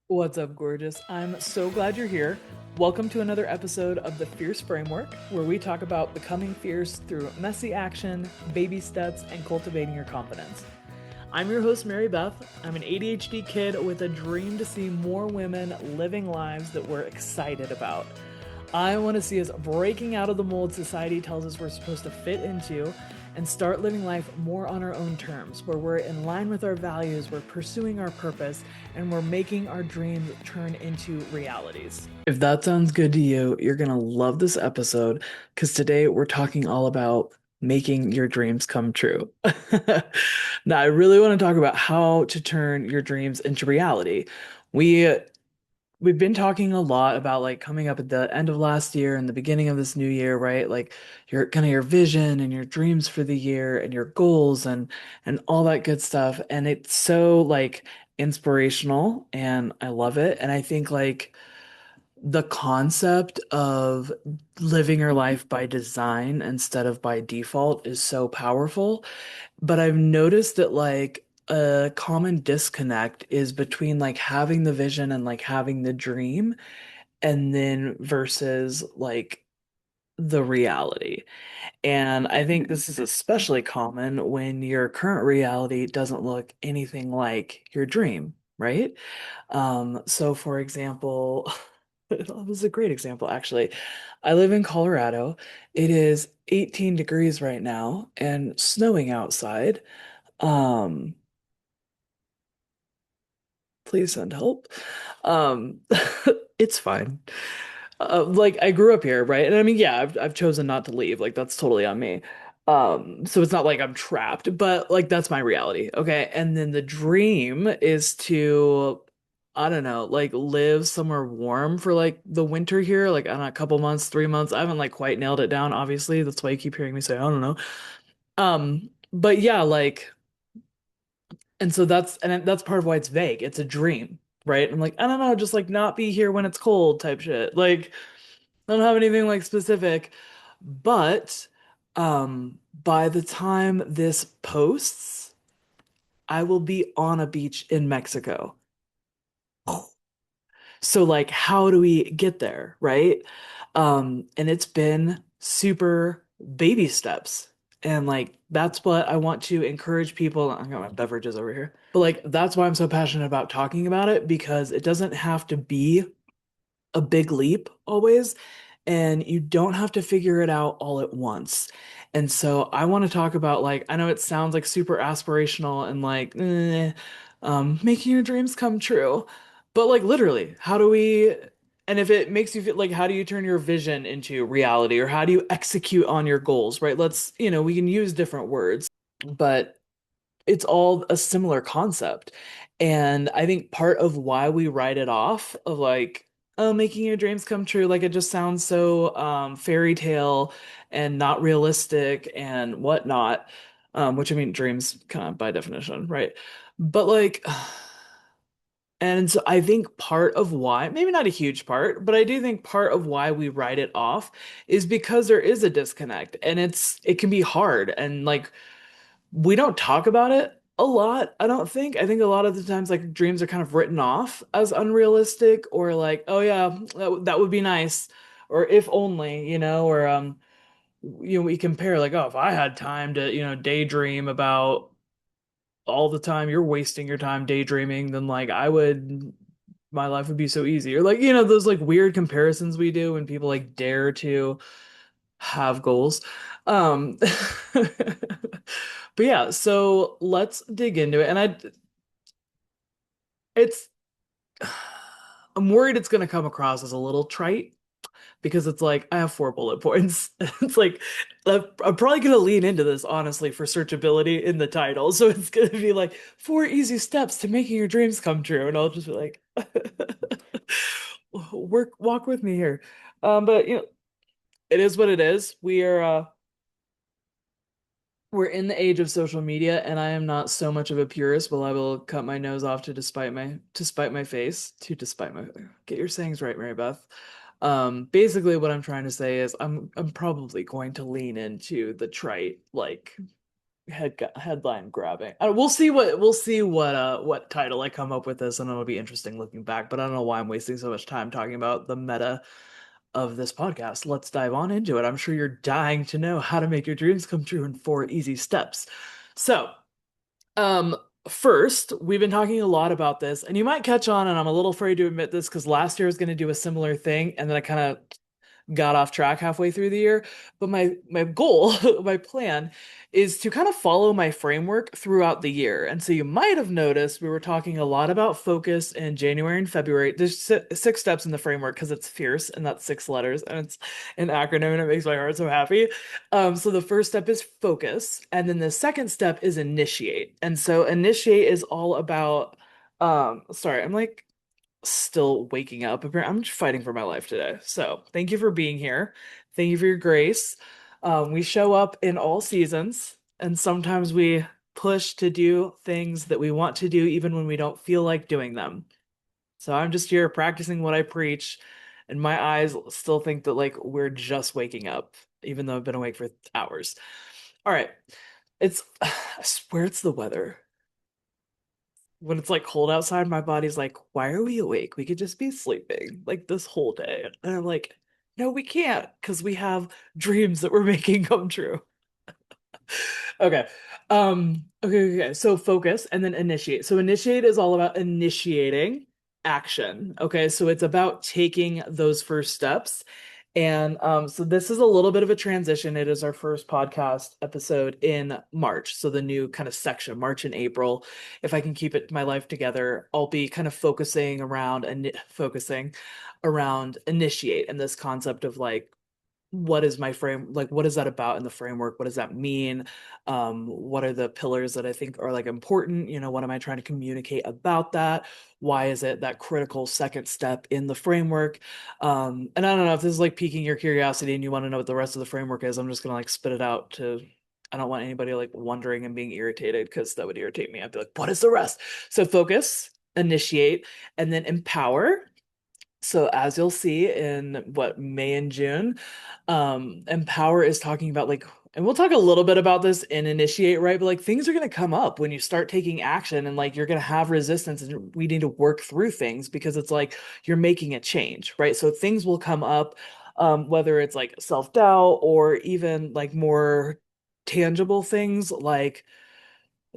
What's up, gorgeous? I'm so glad you're here. Welcome to another episode of the Fierce Framework, where we talk about becoming fierce through messy action, baby steps, and cultivating your confidence. I'm your host, Mary Beth. I'm an ADHD kid with a dream to see more women living lives that we're excited about. I want to see us breaking out of the mold society tells us we're supposed to fit into and start living life more on our own terms, where we're in line with our values, we're pursuing our purpose, and we're making our dreams turn into realities. If that sounds good to you, you're going to love this episode because today we're talking all about making your dreams come true. Now, I really want to talk about how to turn your dreams into reality. We we've been talking a lot about like coming up at the end of last year and the beginning of this new year, right? Like your kind of your vision and your dreams for the year and your goals and all that good stuff. And it's so like inspirational and I love it. And I think like the concept of living your life by design instead of by default is so powerful. But I've noticed that like a common disconnect is between like having the vision and like having the dream and then versus like the reality. And I think this is especially common when your current reality doesn't look anything like your dream, right? So for example, this is a great example actually. I live in Colorado. It is 18 degrees right now and snowing outside. Um, please send help. Um, it's fine. Like I grew up here, right? And I mean, yeah, I've chosen not to leave. Like that's totally on me. So it's not like I'm trapped, but like that's my reality. Okay. And then the dream is to, I don't know, like live somewhere warm for like the winter here, like I don't know, a couple months, 3 months. I haven't like quite nailed it down, obviously. That's why you keep hearing me say, I don't know. But yeah, like and so that's part of why it's vague. It's a dream, right? I'm like, I don't know, just like not be here when it's cold type shit. Like I don't have anything like specific, but by the time this posts, I will be on a beach in Mexico. So like how do we get there, right? And it's been super baby steps. And like that's what I want to encourage people. I got my beverages over here. But like that's why I'm so passionate about talking about it because it doesn't have to be a big leap always, and you don't have to figure it out all at once. And so I want to talk about like I know it sounds like super aspirational and like making your dreams come true, but like literally, how do we? And if it makes you feel like, how do you turn your vision into reality, or how do you execute on your goals, right? We can use different words, but it's all a similar concept. And I think part of why we write it off of like, oh, making your dreams come true, like it just sounds so fairy tale and not realistic and whatnot. Which I mean, dreams kind of by definition, right? But like, and so I think part of why, maybe not a huge part, but I do think part of why we write it off is because there is a disconnect and it can be hard and like we don't talk about it a lot, I don't think. I think a lot of the times, like, dreams are kind of written off as unrealistic or like, oh, yeah, that would be nice. Or if only, we compare, like, oh, if I had time to, daydream about all the time you're wasting your time daydreaming, then like my life would be so easy. Or like, those like weird comparisons we do when people like dare to have goals. Um, but yeah, so let's dig into it. It's, I'm worried it's going to come across as a little trite because it's like, I have 4 bullet points. It's like, I'm probably going to lean into this, honestly, for searchability in the title. So it's going to be like 4 easy steps to making your dreams come true. And I'll just be like, walk with me here. But it is what it is. We're in the age of social media, and I am not so much of a purist, but I will cut my nose off to spite my face, to despite my get your sayings right, Mary Beth. Basically what I'm trying to say is I'm probably going to lean into the trite, like headline grabbing. We'll see what title I come up with this, and it'll be interesting looking back. But I don't know why I'm wasting so much time talking about the meta of this podcast. Let's dive on into it. I'm sure you're dying to know how to make your dreams come true in 4 easy steps. So, um, first, we've been talking a lot about this, and you might catch on, and I'm a little afraid to admit this because last year I was going to do a similar thing, and then I kind of got off track halfway through the year. But my goal, my plan is to kind of follow my framework throughout the year. And so you might have noticed we were talking a lot about focus in January and February. There's 6 steps in the framework because it's fierce and that's 6 letters and it's an acronym and it makes my heart so happy. So the first step is focus, and then the second step is initiate. And so initiate is all about sorry, I'm like still waking up. I'm just fighting for my life today. So thank you for being here. Thank you for your grace. We show up in all seasons, and sometimes we push to do things that we want to do even when we don't feel like doing them. So I'm just here practicing what I preach, and my eyes still think that like we're just waking up, even though I've been awake for hours. All right. I swear it's the weather. When it's like cold outside, my body's like, why are we awake? We could just be sleeping like this whole day. And I'm like, no, we can't because we have dreams that we're making come true. Okay. Okay. So focus and then initiate. So initiate is all about initiating action. Okay. So it's about taking those first steps. And so this is a little bit of a transition. It is our first podcast episode in March. So the new kind of section, March and April. If I can keep my life together, I'll be kind of focusing around initiate and this concept of like what is my frame, like what is that about in the framework, what does that mean, what are the pillars that I think are like important, what am I trying to communicate about that, why is it that critical second step in the framework, and I don't know if this is like piquing your curiosity and you want to know what the rest of the framework is. I'm just gonna like spit it out to I don't want anybody like wondering and being irritated because that would irritate me. I'd be like, what is the rest? So focus, initiate, and then empower. So as you'll see in what May and June, Empower is talking about like, and we'll talk a little bit about this in Initiate, right? But like things are going to come up when you start taking action and like you're going to have resistance and we need to work through things because it's like you're making a change, right? So things will come up, whether it's like self-doubt or even like more tangible things like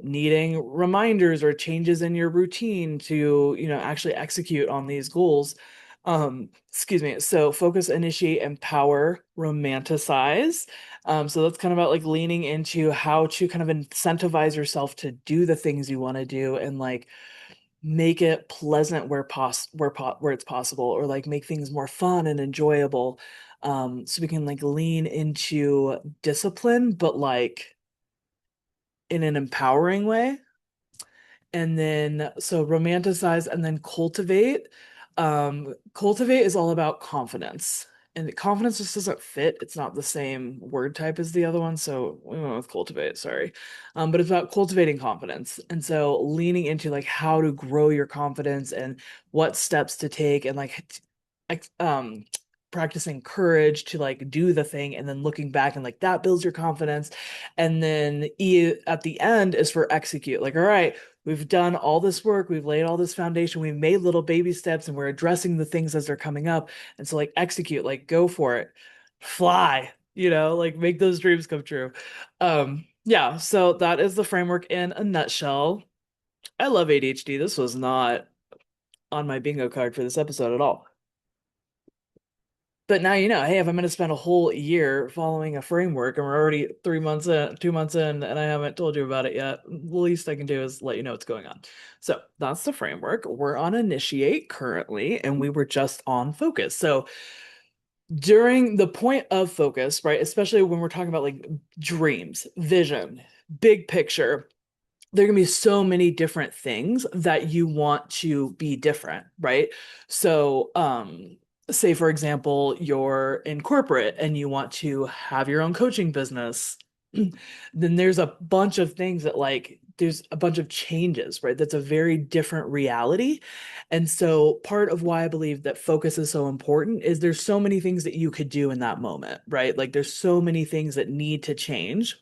needing reminders or changes in your routine to, actually execute on these goals. Excuse me. So focus, initiate, empower, romanticize. So that's kind of about like leaning into how to kind of incentivize yourself to do the things you want to do and like make it pleasant where it's possible or like make things more fun and enjoyable. So we can like lean into discipline, but like in an empowering way. And then so romanticize and then cultivate. Cultivate is all about confidence. And confidence just doesn't fit. It's not the same word type as the other one. So we went with cultivate, sorry. But it's about cultivating confidence. And so leaning into like how to grow your confidence and what steps to take and like practicing courage to like do the thing and then looking back and like that builds your confidence. And then E at the end is for execute. Like, all right, we've done all this work, we've laid all this foundation, we've made little baby steps, and we're addressing the things as they're coming up. And so, like, execute, like, go for it, fly, like make those dreams come true. Yeah, so that is the framework in a nutshell. I love ADHD. This was not on my bingo card for this episode at all. But now hey, if I'm going to spend a whole year following a framework and we're already 3 months in, 2 months in, and I haven't told you about it yet, the least I can do is let you know what's going on. So that's the framework. We're on initiate currently, and we were just on focus. So during the point of focus, right, especially when we're talking about like dreams, vision, big picture, there are going to be so many different things that you want to be different, right? So, say for example, you're in corporate and you want to have your own coaching business, then there's a bunch of things that like there's a bunch of changes, right? That's a very different reality. And so part of why I believe that focus is so important is there's so many things that you could do in that moment, right? Like there's so many things that need to change.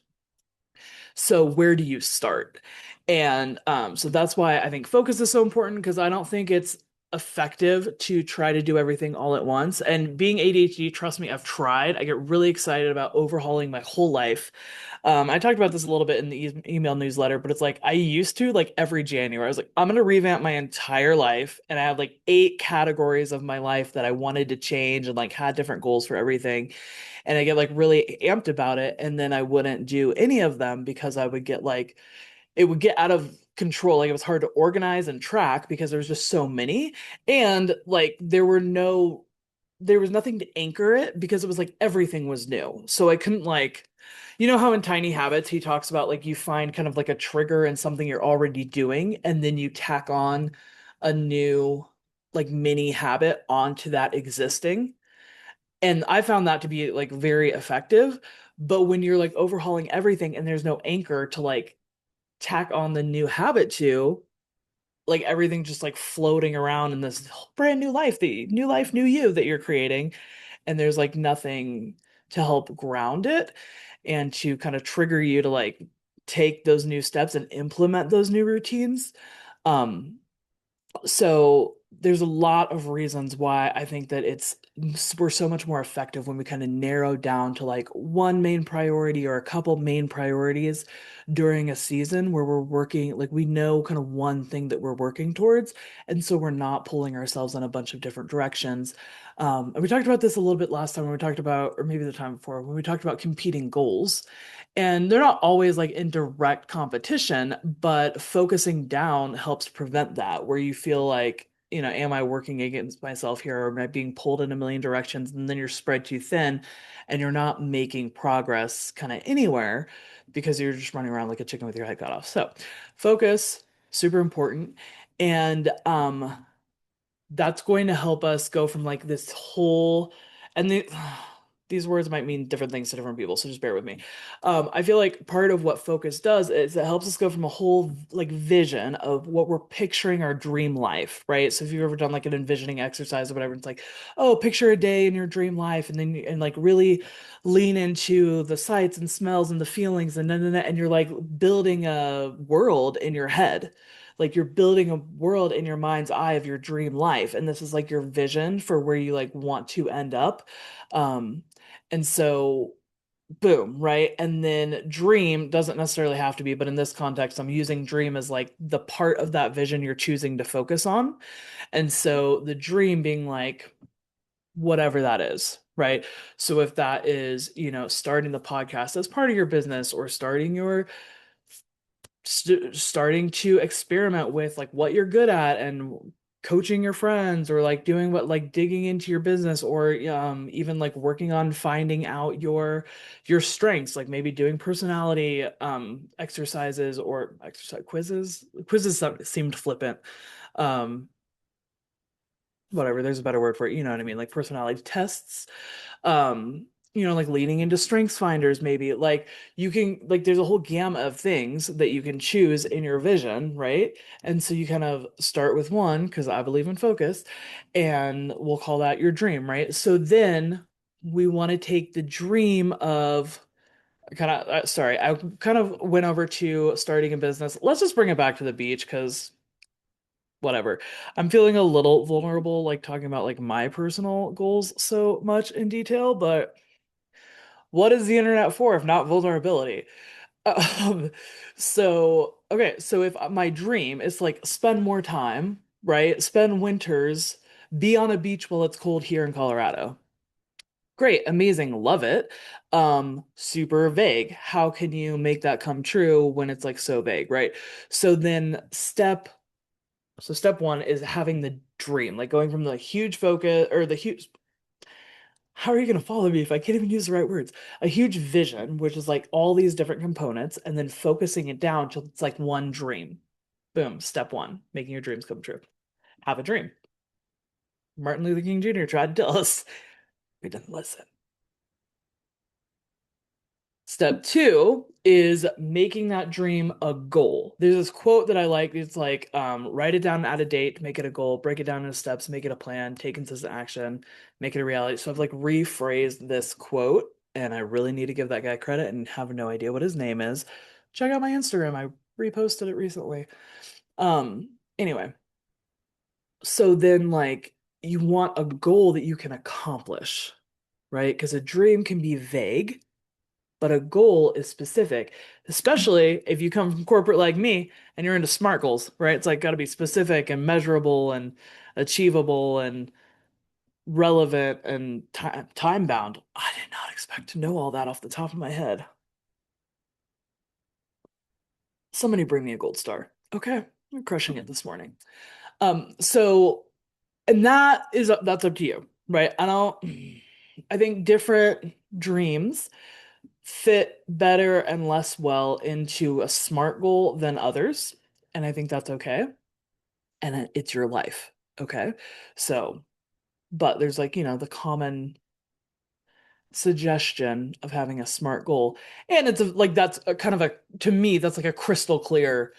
So where do you start? And so that's why I think focus is so important because I don't think it's effective to try to do everything all at once. And being ADHD, trust me, I've tried. I get really excited about overhauling my whole life. I talked about this a little bit in the email newsletter, but it's like I used to like every January, I was like, I'm gonna revamp my entire life, and I had like 8 categories of my life that I wanted to change and like had different goals for everything. And I get like really amped about it, and then I wouldn't do any of them because I would get like it would get out of control. Like it was hard to organize and track because there was just so many. And like there was nothing to anchor it because it was like everything was new. So I couldn't like, you know how in Tiny Habits he talks about like you find kind of like a trigger in something you're already doing and then you tack on a new like mini habit onto that existing. And I found that to be like very effective. But when you're like overhauling everything and there's no anchor to like tack on the new habit to, like everything just like floating around in this brand new life, the new life, new you that you're creating, and there's like nothing to help ground it and to kind of trigger you to like take those new steps and implement those new routines. Um, so there's a lot of reasons why I think that we're so much more effective when we kind of narrow down to like one main priority or a couple main priorities during a season where we're working, like we know kind of one thing that we're working towards, and so we're not pulling ourselves in a bunch of different directions. And we talked about this a little bit last time when we talked about, or maybe the time before, when we talked about competing goals. And they're not always like in direct competition, but focusing down helps prevent that, where you feel like, am I working against myself here or am I being pulled in a million directions? And then you're spread too thin and you're not making progress kind of anywhere because you're just running around like a chicken with your head cut off. So, focus, super important. And that's going to help us go from like this whole and these words might mean different things to different people, so just bear with me. I feel like part of what focus does is it helps us go from a whole like vision of what we're picturing our dream life, right? So if you've ever done like an envisioning exercise or whatever, it's like, oh, picture a day in your dream life, and then and like really lean into the sights and smells and the feelings, and you're like building a world in your head, like you're building a world in your mind's eye of your dream life, and this is like your vision for where you like want to end up. And so boom, right? And then dream doesn't necessarily have to be, but in this context I'm using dream as like the part of that vision you're choosing to focus on. And so the dream being like whatever that is, right? So if that is, starting the podcast as part of your business, or starting your starting to experiment with like what you're good at and coaching your friends, or like doing what, like digging into your business, or even like working on finding out your strengths, like maybe doing personality exercises or exercise quizzes seemed flippant. um Whatever, there's a better word for it, you know what I mean, like personality tests. um like leaning into strengths finders, maybe like you can like there's a whole gamut of things that you can choose in your vision, right? And so you kind of start with one because I believe in focus, and we'll call that your dream, right? So then we want to take the dream of kind of sorry, I kind of went over to starting a business. Let's just bring it back to the beach because whatever. I'm feeling a little vulnerable, like talking about like my personal goals so much in detail, but what is the internet for if not vulnerability? Um, okay, so if my dream is to, like, spend more time, right? Spend winters, be on a beach while it's cold here in Colorado. Great, amazing, love it. Super vague. How can you make that come true when it's like so vague, right? So then step one is having the dream, like going from the huge focus or the huge, how are you going to follow me if I can't even use the right words? A huge vision, which is like all these different components, and then focusing it down till it's like one dream. Boom, step one, making your dreams come true. Have a dream. Martin Luther King Jr. tried to tell us. We didn't listen. Step two is making that dream a goal. There's this quote that I like. It's like, write it down, add a date, make it a goal, break it down into steps, make it a plan, take consistent action, make it a reality. So I've like rephrased this quote, and I really need to give that guy credit and have no idea what his name is. Check out my Instagram. I reposted it recently. Anyway, so then like you want a goal that you can accomplish, right? Because a dream can be vague, but a goal is specific, especially if you come from corporate like me and you're into SMART goals, right? It's like got to be specific and measurable and achievable and relevant and time bound. I did not expect to know all that off the top of my head. Somebody bring me a gold star. Okay, I'm crushing it this morning. So and that's up to you, right? I think different dreams fit better and less well into a SMART goal than others, and I think that's okay. And it's your life, okay? So, but there's like, the common suggestion of having a SMART goal. And like that's a kind of a to me that's like a crystal clear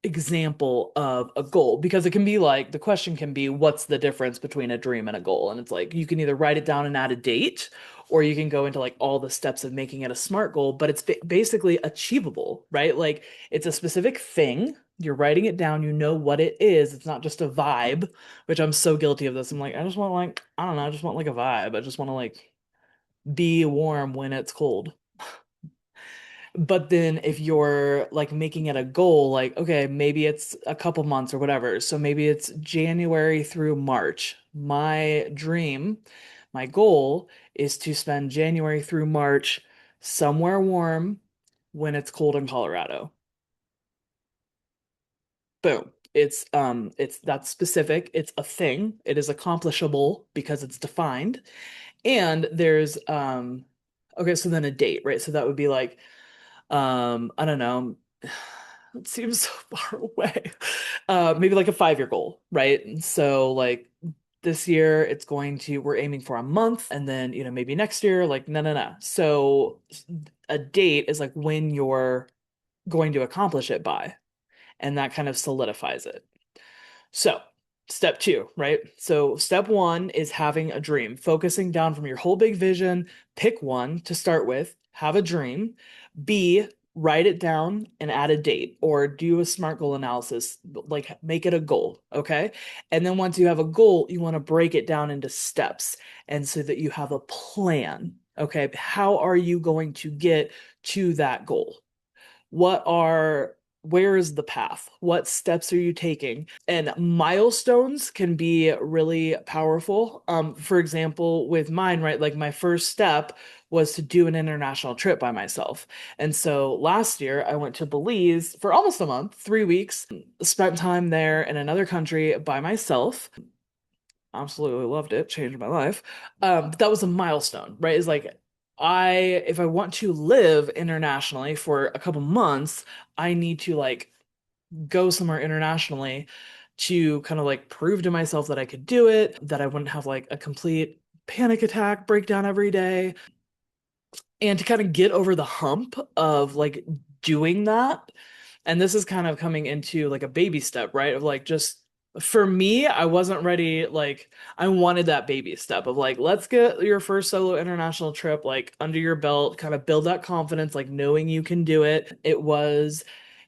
example of a goal because it can be like the question can be what's the difference between a dream and a goal, and it's like you can either write it down and add a date or you can go into like all the steps of making it a SMART goal, but it's basically achievable, right? Like it's a specific thing, you're writing it down, you know what it is, it's not just a vibe, which I'm so guilty of this. I'm like, I just want like, I don't know, I just want like a vibe, I just want to like be warm when it's cold. But then if you're like making it a goal, like, okay, maybe it's a couple months or whatever. So maybe it's January through March. My dream, my goal is to spend January through March somewhere warm when it's cold in Colorado. Boom. It's that's specific. It's a thing. It is accomplishable because it's defined. And there's okay, so then a date, right? So that would be like I don't know. It seems so far away. Maybe like a 5-year goal, right? And so like this year we're aiming for a month, and then, maybe next year, like no, no, no. So a date is like when you're going to accomplish it by, and that kind of solidifies it. So, step two, right? So, step one is having a dream, focusing down from your whole big vision. Pick one to start with, have a dream. B, write it down and add a date or do a SMART goal analysis, like make it a goal. Okay. And then once you have a goal, you want to break it down into steps. And so that you have a plan. Okay. How are you going to get to that goal? Where is the path? What steps are you taking? And milestones can be really powerful. For example, with mine, right, like my first step was to do an international trip by myself. And so last year I went to Belize for almost a month, 3 weeks, spent time there in another country by myself. Absolutely loved it, changed my life. But that was a milestone, right? Is like if I want to live internationally for a couple months, I need to like go somewhere internationally to kind of like prove to myself that I could do it, that I wouldn't have like a complete panic attack breakdown every day, and to kind of get over the hump of like doing that. And this is kind of coming into like a baby step, right? Of like just for me, I wasn't ready. Like I wanted that baby step of like, let's get your first solo international trip like under your belt, kind of build that confidence, like knowing you can do it. It was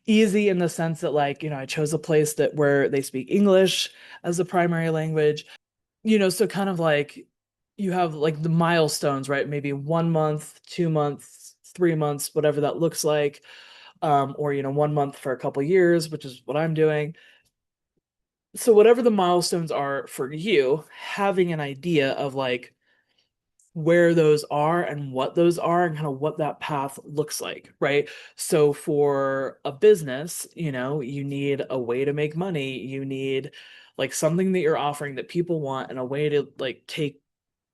easy in the sense that like, I chose a place that where they speak English as the primary language, so kind of like you have like the milestones, right? Maybe 1 month, 2 months, 3 months, whatever that looks like. Or 1 month for a couple years, which is what I'm doing. So whatever the milestones are for you, having an idea of like where those are and what those are and kind of what that path looks like, right? So for a business, you need a way to make money. You need like something that you're offering that people want and a way to like take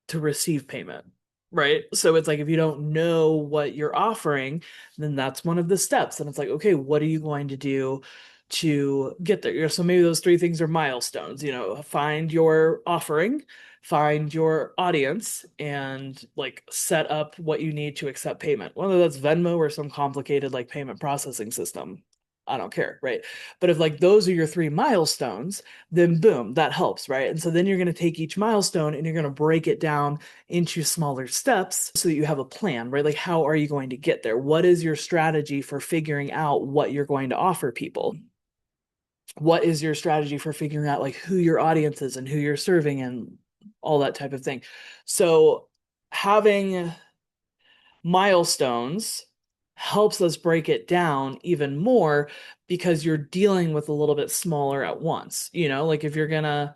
to receive payment, right? So it's like if you don't know what you're offering, then that's one of the steps. And it's like, okay, what are you going to do to get there? So maybe those three things are milestones, find your offering, find your audience, and like set up what you need to accept payment, whether that's Venmo or some complicated like payment processing system. I don't care, right? But if like those are your three milestones, then boom, that helps, right? And so then you're going to take each milestone and you're going to break it down into smaller steps so that you have a plan, right? Like, how are you going to get there? What is your strategy for figuring out what you're going to offer people? What is your strategy for figuring out like who your audience is and who you're serving and all that type of thing? So having milestones helps us break it down even more because you're dealing with a little bit smaller at once. Like if you're gonna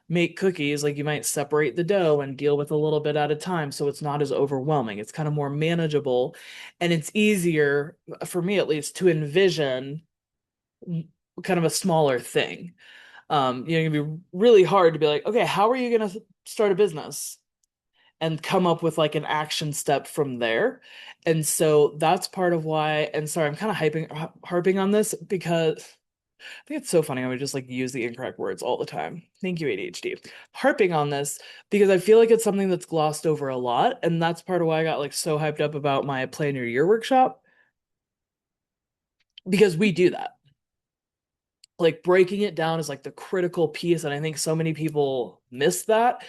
make cookies, like you might separate the dough and deal with a little bit at a time so it's not as overwhelming. It's kind of more manageable and it's easier, for me at least, to envision kind of a it thing. It can be really hard to be like, okay, how are you gonna start a business? And come up with like an action step from there. And so that's part of why, and sorry, I'm kind of harping on this because I think it's so funny. I would just like use the incorrect words all the time. Thank you, ADHD. Harping on this because I feel like it's something that's glossed over a lot. And that's part of why I got like so hyped up about my Plan Your Year workshop because we do that. Like breaking it down is like the critical piece, and I think so many people miss that.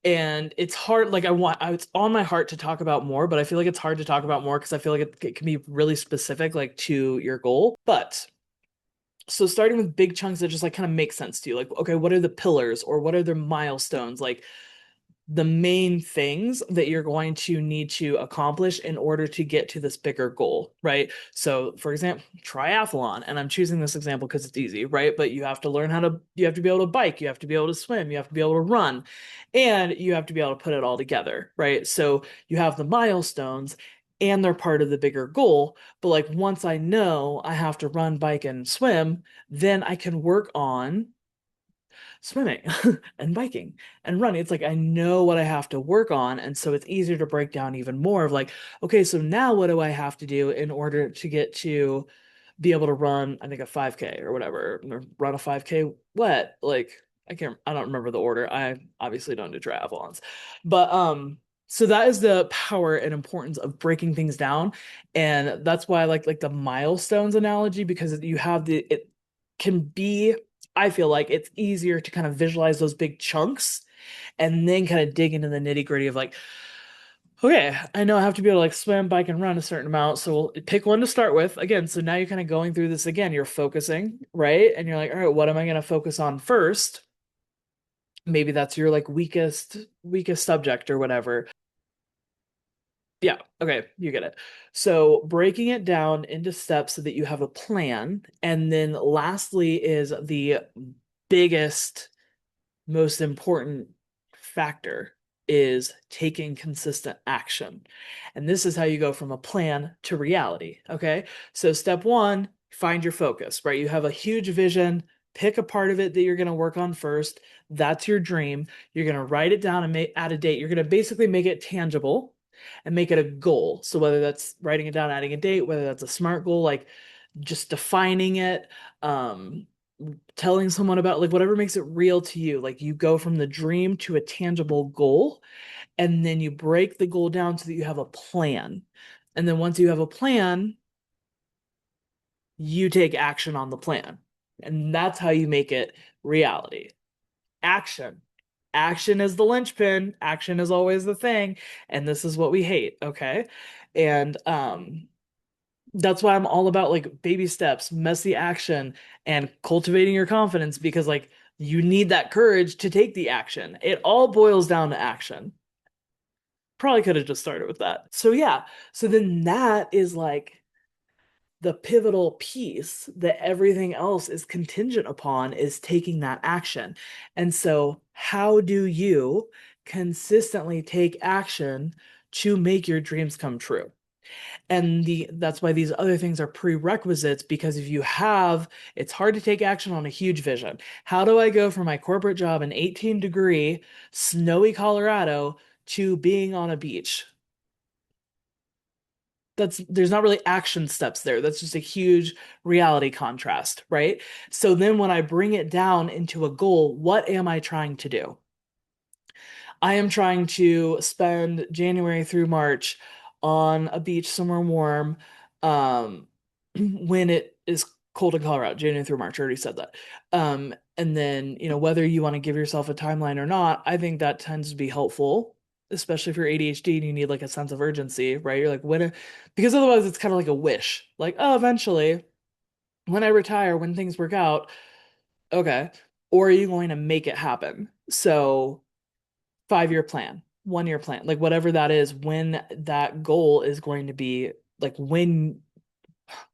And it's hard, like it's on my heart to talk about more, but I feel like it's hard to talk about more because I feel like it can be really specific, like to your goal. But so starting with big chunks that just like kind of make sense to you, like, okay, what are the pillars or what are the milestones? Like the main things that you're going to need to accomplish in order to get to this bigger goal, right? So, for example, triathlon, and I'm choosing this example because it's easy, right? But you have to be able to bike, you have to be able to swim, you have to be able to run, and you have to be able to put it all together, right? So, you have the milestones and they're part of the bigger goal. But like once I know I have to run, bike, and swim, then I can work on swimming and biking and running. It's like I know what I have to work on. And so it's easier to break down even more of like, okay, so now what do I have to do in order to get to be able to run, I think a 5K or whatever, or run a 5K wet. Like I don't remember the order. I obviously don't do triathlons. But so that is the power and importance of breaking things down. And that's why I like the milestones analogy because you have it can be, I feel like it's easier to kind of visualize those big chunks and then kind of dig into the nitty gritty of like, okay, I know I have to be able to like swim, bike, and run a certain amount. So we'll pick one to start with. Again, so now you're kind of going through this again. You're focusing, right? And you're like, all right, what am I going to focus on first? Maybe that's your like weakest subject or whatever. Yeah, okay, you get it. So breaking it down into steps so that you have a plan. And then lastly is the biggest most important factor is taking consistent action. And this is how you go from a plan to reality. Okay. So, step one, find your focus, right? You have a huge vision, pick a part of it that you're going to work on first. That's your dream. You're going to write it down and add a date. You're going to basically make it tangible and make it a goal. So, whether that's writing it down, adding a date, whether that's a SMART goal, like just defining it, um, telling someone about like whatever makes it real to you. Like you go from the dream to a tangible goal, and then you break the goal down so that you have a plan. And then once you have a plan, you take action on the plan. And that's how you make it reality. Action. Action is the linchpin. Action is always the thing. And this is what we hate. Okay. And that's why I'm all about like baby steps, messy action, and cultivating your confidence because like you need that courage to take the action. It all boils down to action. Probably could have just started with that. So yeah, so then that is like the pivotal piece that everything else is contingent upon is taking that action. And so how do you consistently take action to make your dreams come true? And that's why these other things are prerequisites because if you have, it's hard to take action on a huge vision. How do I go from my corporate job in 18-degree snowy Colorado to being on a beach? There's not really action steps there. That's just a huge reality contrast, right? So then when I bring it down into a goal, what am I trying to do? I am trying to spend January through March on a beach somewhere warm, when it is cold in Colorado, January through March. I already said that. And then, whether you want to give yourself a timeline or not, I think that tends to be helpful, especially if you're ADHD and you need like a sense of urgency, right? You're like, because otherwise it's kind of like a wish, like, oh, eventually when I retire, when things work out, okay. Or are you going to make it happen? So 5-year plan, 1-year plan, like whatever that is, when that goal is going to be, like when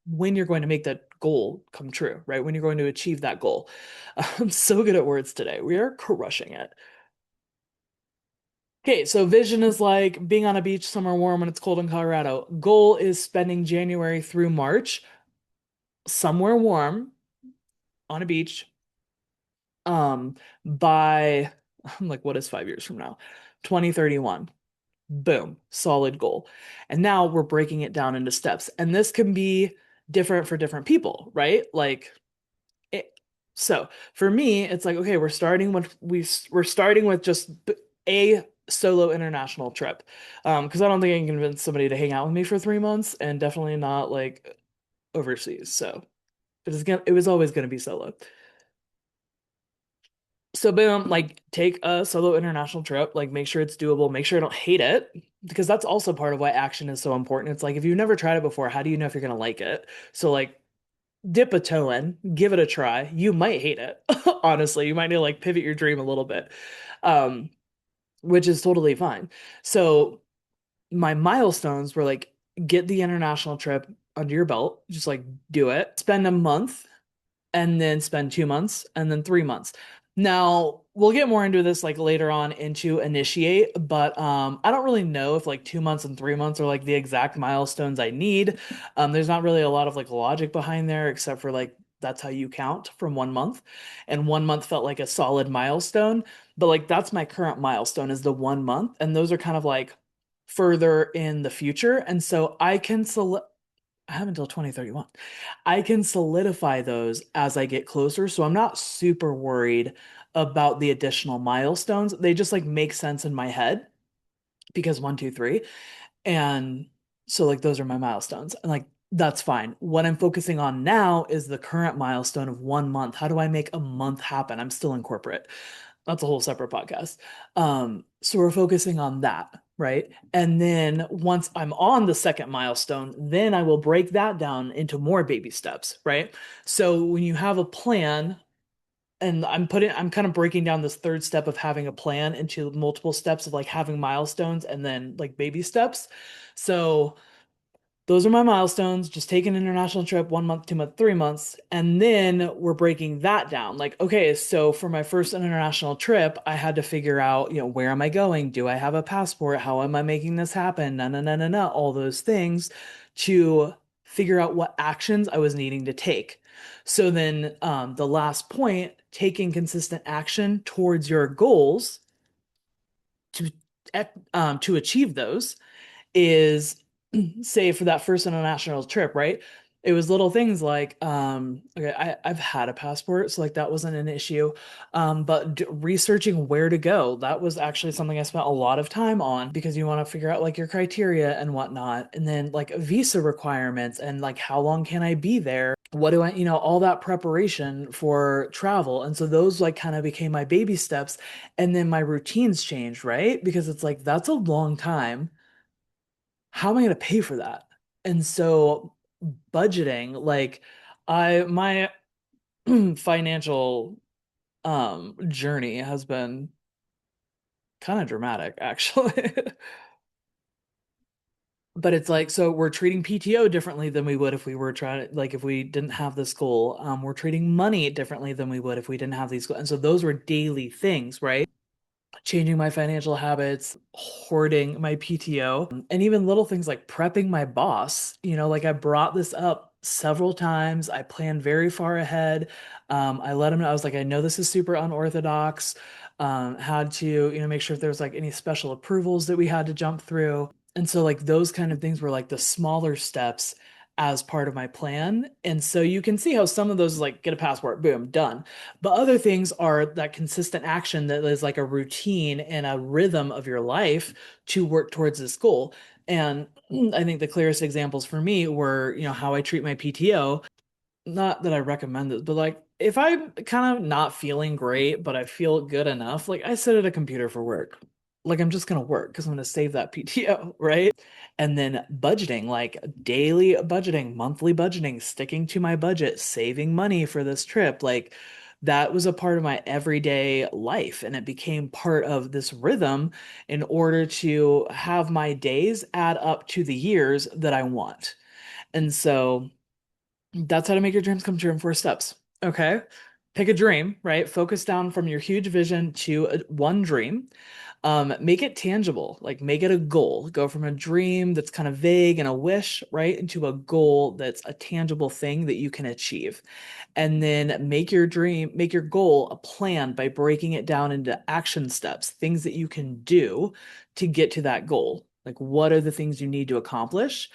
you're going to make that goal come true, right? When you're going to achieve that goal. I'm so good at words today. We are crushing it. Okay, so vision is like being on a beach somewhere warm when it's cold in Colorado. Goal is spending January through March somewhere warm on a beach. By I'm like, what is 5 years from now? 2031. Boom, solid goal. And now we're breaking it down into steps. And this can be different for different people, right? Like it, so for me, it's like, okay, we're starting with just a solo international trip. Because I don't think I can convince somebody to hang out with me for 3 months, and definitely not like overseas. So it was always gonna be solo. So boom, like take a solo international trip, like make sure it's doable, make sure I don't hate it, because that's also part of why action is so important. It's like if you've never tried it before, how do you know if you're gonna like it? So like dip a toe in, give it a try. You might hate it. Honestly, you might need to like pivot your dream a little bit. Um, which is totally fine. So my milestones were like get the international trip under your belt, just like do it. Spend a month and then spend 2 months and then 3 months. Now, we'll get more into this like later on into initiate, but I don't really know if like 2 months and 3 months are like the exact milestones I need. There's not really a lot of like logic behind there, except for like that's how you count from 1 month. And 1 month felt like a solid milestone, but like that's my current milestone is the 1 month, and those are kind of like further in the future. And so I have until 2031. I can solidify those as I get closer. So I'm not super worried about the additional milestones. They just like make sense in my head because one, two, three. And so like those are my milestones. And like that's fine. What I'm focusing on now is the current milestone of 1 month. How do I make a month happen? I'm still in corporate. That's a whole separate podcast. So we're focusing on that, right? And then once I'm on the second milestone, then I will break that down into more baby steps, right? So when you have a plan, and I'm kind of breaking down this third step of having a plan into multiple steps of like having milestones and then like baby steps. So those are my milestones. Just take an international trip, 1 month, 2 months, 3 months. And then we're breaking that down. Like, okay, so for my first international trip, I had to figure out, where am I going? Do I have a passport? How am I making this happen? No, no, no, no, no, all those things to figure out what actions I was needing to take. So then the last point, taking consistent action towards your goals to to achieve those is say for that first international trip, right? It was little things like, okay, I've had a passport, so like that wasn't an issue. But researching where to go, that was actually something I spent a lot of time on because you want to figure out like your criteria and whatnot. And then like visa requirements and like how long can I be there? What do I, all that preparation for travel. And so those like kind of became my baby steps. And then my routines changed, right? Because it's like that's a long time. How am I going to pay for that? And so budgeting, like my financial journey has been kind of dramatic actually. But it's like so we're treating PTO differently than we would if we were trying to like if we didn't have this goal. We're treating money differently than we would if we didn't have these goals. And so those were daily things, right? Changing my financial habits, hoarding my PTO, and even little things like prepping my boss. Like I brought this up several times. I planned very far ahead. I let him know. I was like, I know this is super unorthodox. Had to, make sure if there was like any special approvals that we had to jump through. And so like those kind of things were like the smaller steps as part of my plan. And so you can see how some of those is like get a passport, boom, done. But other things are that consistent action that is like a routine and a rhythm of your life to work towards this goal. And I think the clearest examples for me were, how I treat my PTO. not that I recommend this, but like if I'm kind of not feeling great, but I feel good enough, like I sit at a computer for work. Like I'm just gonna work because I'm gonna save that PTO, right? And then budgeting, like daily budgeting, monthly budgeting, sticking to my budget, saving money for this trip, like that was a part of my everyday life. And it became part of this rhythm in order to have my days add up to the years that I want. And so that's how to make your dreams come true in 4 steps. Okay. Pick a dream, right? Focus down from your huge vision to one dream. Make it tangible, like make it a goal. Go from a dream that's kind of vague and a wish, right, into a goal that's a tangible thing that you can achieve. And then make your goal a plan by breaking it down into action steps, things that you can do to get to that goal. Like, what are the things you need to accomplish?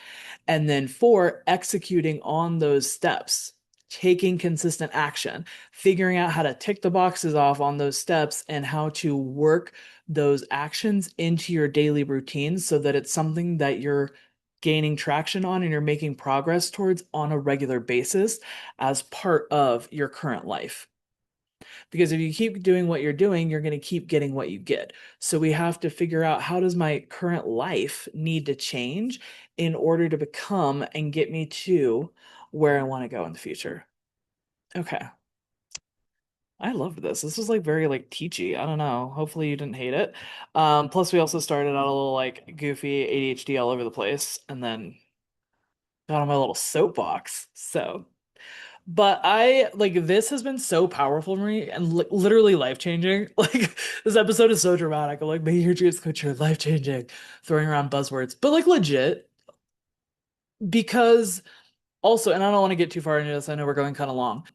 And then four, executing on those steps, taking consistent action, figuring out how to tick the boxes off on those steps and how to work those actions into your daily routine so that it's something that you're gaining traction on and you're making progress towards on a regular basis as part of your current life. Because if you keep doing what you're doing, you're going to keep getting what you get. So we have to figure out, how does my current life need to change in order to become and get me to where I want to go in the future. Okay. I loved this. This was like very like teachy. I don't know. Hopefully you didn't hate it. Plus we also started out a little like goofy ADHD all over the place and then got on my little soapbox. So but I like this has been so powerful for me and li literally life changing. Like this episode is so dramatic. I'm like, may your dreams come true, life changing, throwing around buzzwords, but like legit because also, and I don't want to get too far into this. I know we're going kind of long,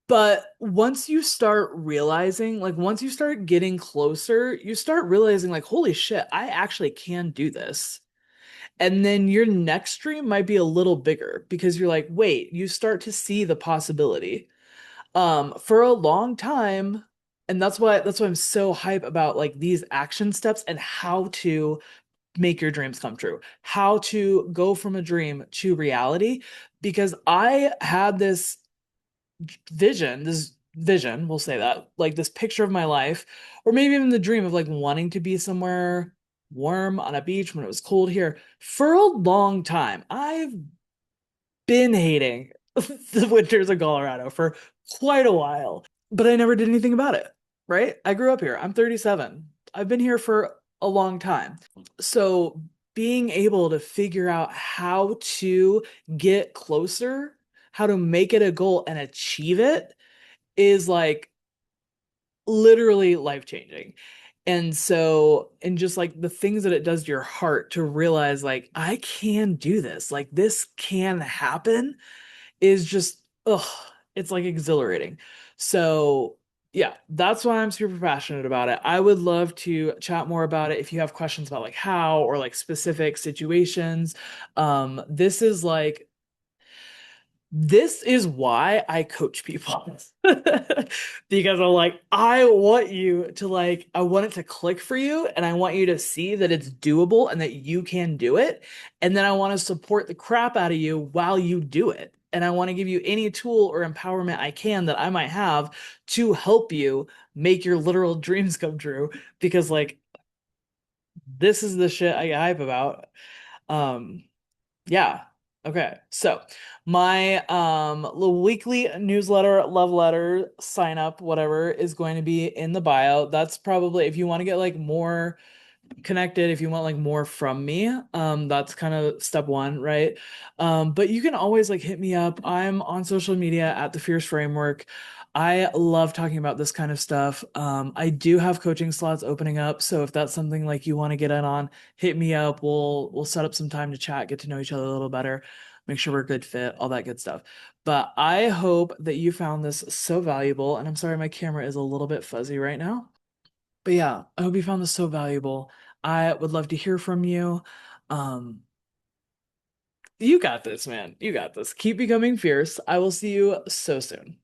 but once you start realizing, like once you start getting closer, you start realizing, like, holy shit, I actually can do this. And then your next dream might be a little bigger because you're like, wait, you start to see the possibility. For a long time, and that's why I'm so hype about like these action steps and how to make your dreams come true, how to go from a dream to reality. Because I had this vision, we'll say that, like this picture of my life, or maybe even the dream of like wanting to be somewhere warm on a beach when it was cold here for a long time. I've been hating the winters of Colorado for quite a while, but I never did anything about it, right? I grew up here. I'm 37. I've been here for a long time. So being able to figure out how to get closer, how to make it a goal and achieve it is like literally life changing. And so, and just like the things that it does to your heart to realize, like, I can do this, like, this can happen is just, ugh, it's like exhilarating. So, yeah, that's why I'm super passionate about it. I would love to chat more about it if you have questions about like how or like specific situations. This is like this is why I coach people. Because I'm like, I want you to like, I want it to click for you and I want you to see that it's doable and that you can do it. And then I want to support the crap out of you while you do it. And I want to give you any tool or empowerment I can that I might have to help you make your literal dreams come true. Because like, this is the shit I hype about. Um, yeah. Okay. So my little weekly newsletter, love letter, sign up, whatever, is going to be in the bio. That's probably if you want to get like more connected, if you want like more from me, that's kind of step one, right? But you can always like hit me up. I'm on social media at the Fierce Framework. I love talking about this kind of stuff. I do have coaching slots opening up, so if that's something like you want to get in on, hit me up. We'll set up some time to chat, get to know each other a little better, make sure we're a good fit, all that good stuff. But I hope that you found this so valuable, and I'm sorry my camera is a little bit fuzzy right now. But yeah, I hope you found this so valuable. I would love to hear from you. Um, you got this, man. You got this. Keep becoming fierce. I will see you so soon.